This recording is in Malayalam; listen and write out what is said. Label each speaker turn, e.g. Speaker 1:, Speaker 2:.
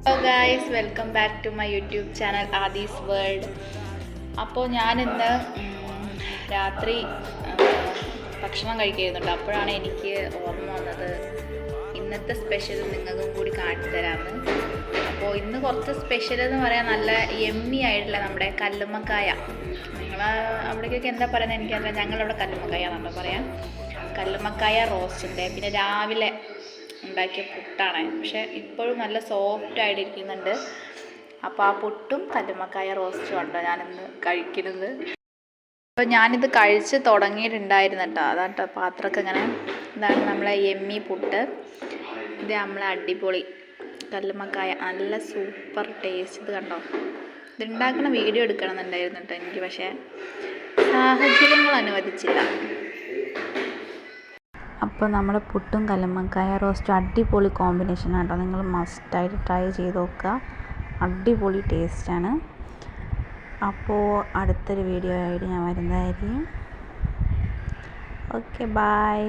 Speaker 1: Hello guys, welcome back to my YouTube channel Aadhi's world. അപ്പോൾ ഞാനിന്ന് രാത്രി ഭക്ഷണം കഴിക്കുന്നുണ്ട്. അപ്പോഴാണ് എനിക്ക് ഓർമ്മ വന്നത് ഇന്നത്തെ സ്പെഷ്യൽ നിങ്ങൾക്കും കൂടി കാണിച്ചു തരാമെന്ന്. അപ്പോൾ ഇന്ന് കുറച്ച് സ്പെഷ്യൽ എന്ന് പറയാൻ നല്ല യമ്മി ആയിട്ടുള്ള നമ്മുടെ കല്ലുമ്മക്കായ. നിങ്ങൾ അവിടേക്കൊക്കെ എന്താ പറയുന്നത് എനിക്കറിയില്ല. ഞങ്ങളവിടെ കല്ലുമ്മക്കായ എന്നാണോ പറയാം. കല്ലുമ്മക്കായ റോസ്റ്റിൻ്റെ പിന്നെ രാവിലെ ഉണ്ടാക്കിയ പുട്ടാണ്. പക്ഷേ ഇപ്പോഴും നല്ല സോഫ്റ്റായിട്ട് ഇരിക്കുന്നുണ്ട്. അപ്പോൾ ആ പുട്ടും കല്ലുമ്മക്കായ റോസ്റ്റും ഉണ്ടോ ഞാനിന്ന് കഴിക്കുന്നത്. അപ്പോൾ ഞാനിത് കഴിച്ച് തുടങ്ങിയിട്ടുണ്ടായിരുന്നു കേട്ടോ. അതാണ് കേട്ടോ പാത്രമൊക്കെ ഇങ്ങനെ. ഇതാണ് നമ്മളെ യമ്മി പുട്ട്. ഇത് നമ്മളെ അടിപൊളി കല്ലുമ്മക്കായ, നല്ല സൂപ്പർ ടേസ്റ്റ്. ഇത് കണ്ടോ, ഇതുണ്ടാക്കുന്ന വീഡിയോ എടുക്കണമെന്നുണ്ടായിരുന്നു കേട്ടോ എനിക്ക്, പക്ഷേ സാഹചര്യങ്ങൾ അനുവദിച്ചില്ല. അപ്പോൾ നമ്മുടെ പുട്ടും കല്ലുമ്മക്കായ റോസ്റ്റും അടിപൊളി കോമ്പിനേഷനാണ് കേട്ടോ. നിങ്ങൾ മസ്റ്റായിട്ട് ട്രൈ ചെയ്ത് നോക്കുക. അടിപൊളി ടേസ്റ്റാണ്. അപ്പോൾ അടുത്തൊരു വീഡിയോ ആയിട്ട് ഞാൻ വരുന്നതായിരിക്കും. Okay, by.